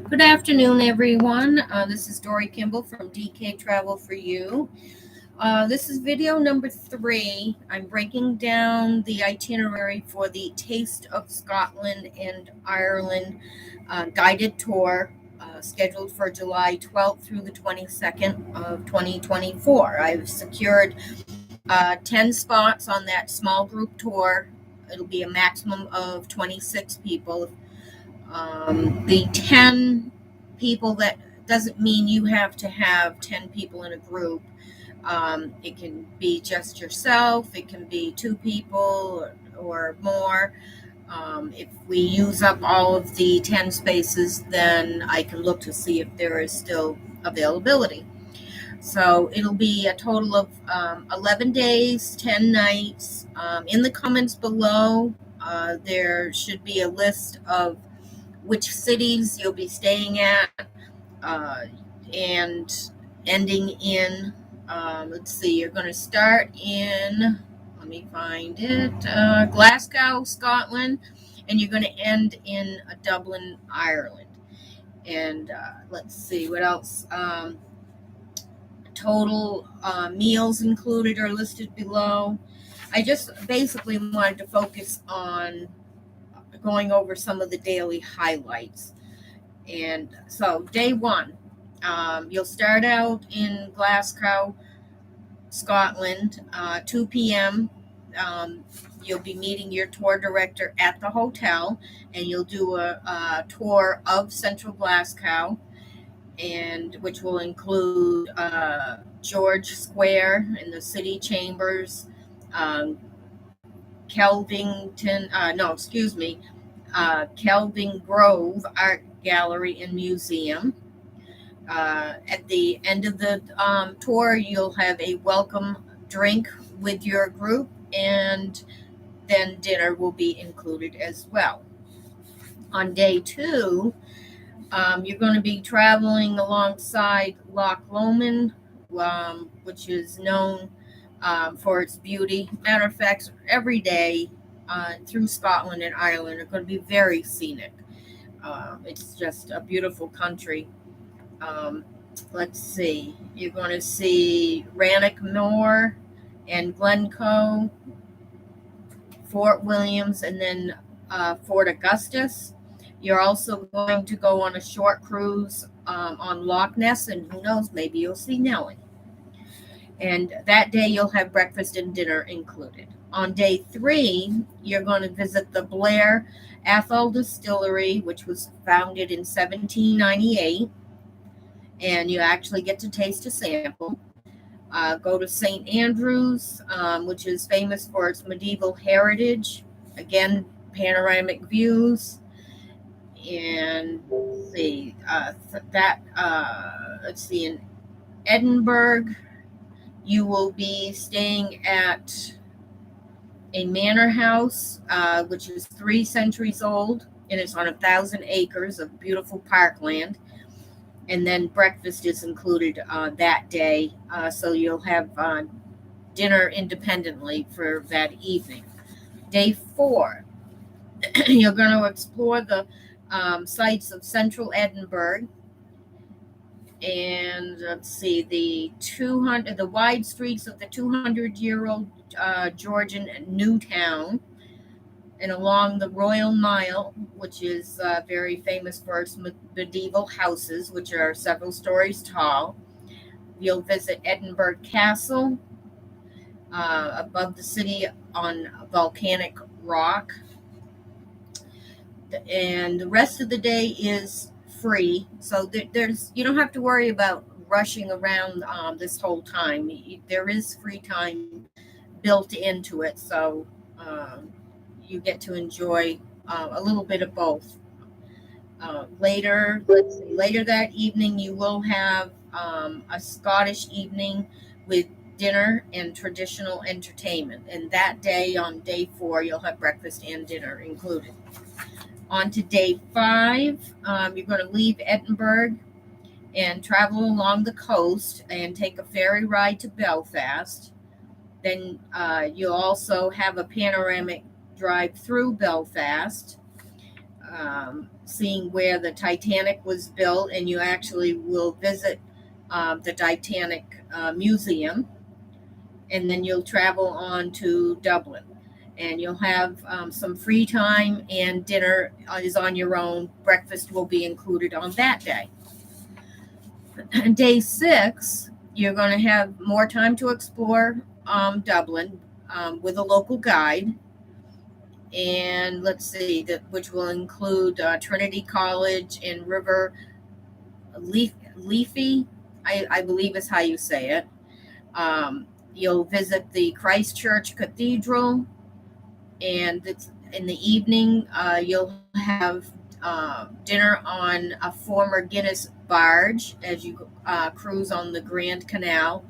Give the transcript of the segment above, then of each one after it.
Good afternoon, everyone. This is Dory Kimball from DK Travel for You. This is video number 3. I'm breaking down the itinerary for the Taste of Scotland and Ireland guided tour scheduled for July 12th through the 22nd of 2024. I've secured 10 spots on that small group tour. It'll be a maximum of 26 people. The 10 people, that doesn't mean you have to have 10 people in a group. It can be just yourself, it can be 2 people or more. If we use up all of the 10 spaces, then I can look to see if there is still availability. So it'll be a total of 11 days, 10 nights. In the comments below, there should be a list of which cities you'll be staying at and ending in. Let's see, you're going to start in, let me find it, Glasgow, Scotland, and you're going to end in Dublin, Ireland. And let's see, what else? Total meals included are listed below. I just basically wanted to focus on going over some of the daily highlights. And so day 1, you'll start out in Glasgow, Scotland, 2 p.m. You'll be meeting your tour director at the hotel, and you'll do a tour of central Glasgow, and which will include George Square and the city chambers, Kelvin Grove Art Gallery and Museum. At the end of the tour, you'll have a welcome drink with your group, and then dinner will be included as well. On day 2, you're going to be traveling alongside Loch Lomond, which is known for its beauty. Matter of fact, every day through Scotland and Ireland are going to be very scenic. It's just a beautiful country. Let's see, you're going to see Rannoch Moor and Glencoe, Fort Williams, and then Fort Augustus. You're also going to go on a short cruise on Loch Ness, and who knows, maybe you'll see Nellie. And that day you'll have breakfast and dinner included. On day 3, you're going to visit the Blair Athol Distillery, which was founded in 1798, and you actually get to taste a sample. Go to St. Andrews, which is famous for its medieval heritage. Again, panoramic views. And let's see, in Edinburgh, you will be staying at a manor house, which is 3 centuries old, and it's on 1,000 acres of beautiful parkland. And then breakfast is included that day, so you'll have dinner independently for that evening. Day 4, you're going to explore the sites of central Edinburgh, and let's see, the wide streets of the 200-year-old Georgian New Town, and along the Royal Mile, which is very famous for its medieval houses, which are several stories tall. You'll visit Edinburgh Castle, above the city on volcanic rock. And the rest of the day is free, so you don't have to worry about rushing around this whole time. There is free time built into it, so you get to enjoy a little bit of both. Later that evening, you will have a Scottish evening with dinner and traditional entertainment. And that day, on day 4, you'll have breakfast and dinner included. On to day 5, you're going to leave Edinburgh and travel along the coast and take a ferry ride to Belfast. Then you'll also have a panoramic drive through Belfast. seeing where the Titanic was built, and you actually will visit the Titanic Museum, and then you'll travel on to Dublin. And you'll have some free time, and dinner is on your own. Breakfast will be included on that day. Day 6, you're going to have more time to explore Dublin with a local guide. And let's see, which will include Trinity College and River Leafy, I believe is how you say it. You'll visit the Christchurch Cathedral, and in the evening, you'll have dinner on a former Guinness barge as you cruise on the Grand Canal,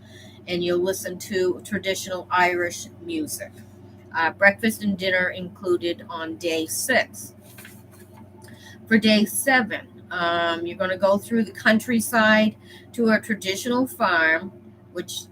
and you'll listen to traditional Irish music. Breakfast and dinner included on day 6. For day 7, you're going to go through the countryside to a traditional farm, which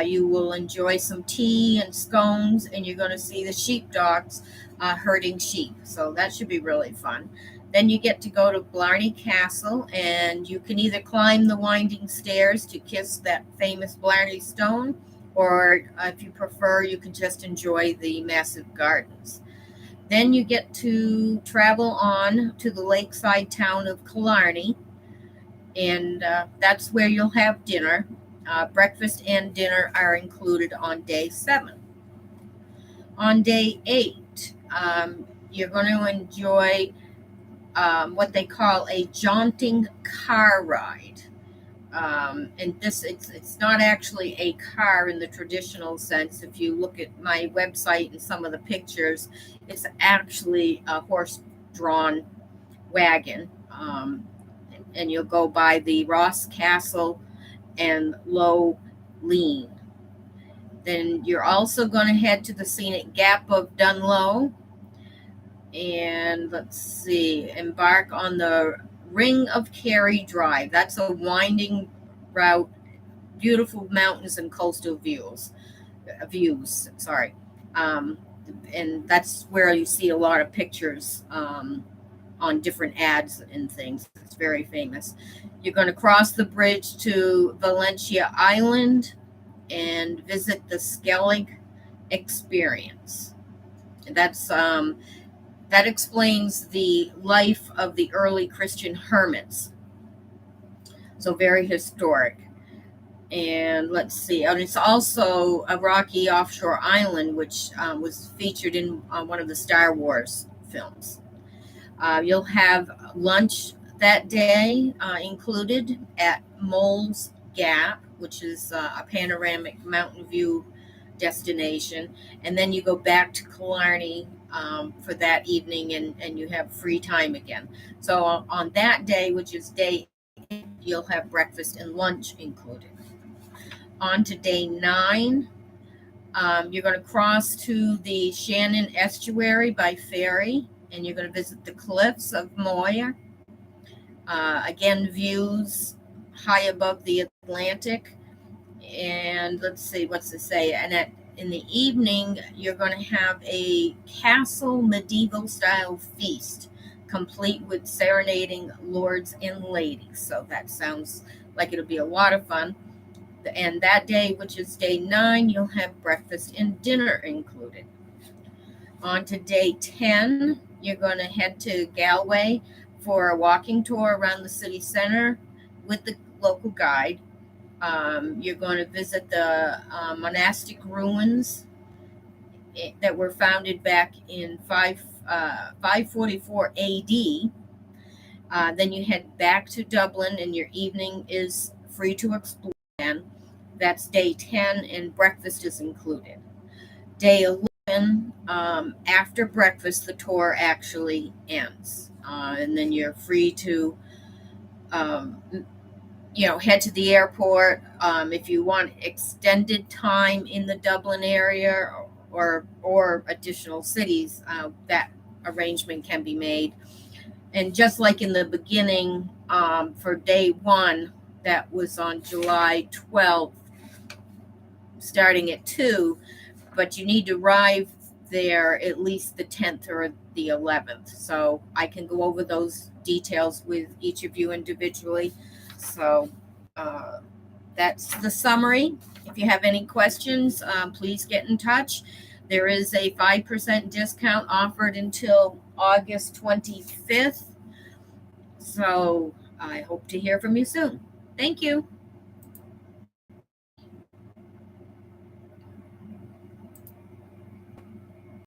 you will enjoy some tea and scones, and you're going to see the sheepdogs herding sheep. So that should be really fun. Then you get to go to Blarney Castle, and you can either climb the winding stairs to kiss that famous Blarney Stone, or if you prefer, you can just enjoy the massive gardens. Then you get to travel on to the lakeside town of Killarney, and that's where you'll have dinner. Breakfast and dinner are included on day 7. On day 8, you're going to enjoy what they call a jaunting car ride. And it's not actually a car in the traditional sense. If you look at my website and some of the pictures, it's actually a horse-drawn wagon. And you'll go by the Ross Castle and Loch. Then you're also going to head to the scenic Gap of Dunlow, and let's see, embark on the Ring of Kerry Drive. That's a winding route, beautiful mountains and coastal views. And that's where you see a lot of pictures on different ads and things. It's very famous. You're going to cross the bridge to Valentia Island and visit the Skellig Experience. And that explains the life of the early Christian hermits. So very historic. And let's see, and it's also a rocky offshore island, which was featured in one of the Star Wars films. You'll have lunch that day included at Mole's Gap, which is a panoramic mountain view destination. And then you go back to Killarney for that evening, and you have free time again. So on that day, which is day 8, you'll have breakfast and lunch included. On to day 9, you're going to cross to the Shannon Estuary by ferry, and you're going to visit the cliffs of Moher. Again, views high above the Atlantic. And let's see, what's it say? And in the evening, you're going to have a castle medieval style feast, complete with serenading lords and ladies. So that sounds like it'll be a lot of fun. And that day, which is day 9, you'll have breakfast and dinner included. On to day 10, you're going to head to Galway for a walking tour around the city center with the local guide. You're going to visit the monastic ruins that were founded back in 544 AD. Then you head back to Dublin, and your evening is free to explore. That's day 10, and breakfast is included. Day 11, after breakfast, the tour actually ends. And then you're free to head to the airport. If you want extended time in the Dublin area or additional cities, that arrangement can be made. And just like in the beginning, for day 1, that was on July 12th, starting at 2, but you need to arrive there at least the 10th or the 11th. So I can go over those details with each of you individually. So uh, that's the summary. If you have any questions, please get in touch. There is a 5% discount offered until August 25th. So I hope to hear from you soon. Thank you.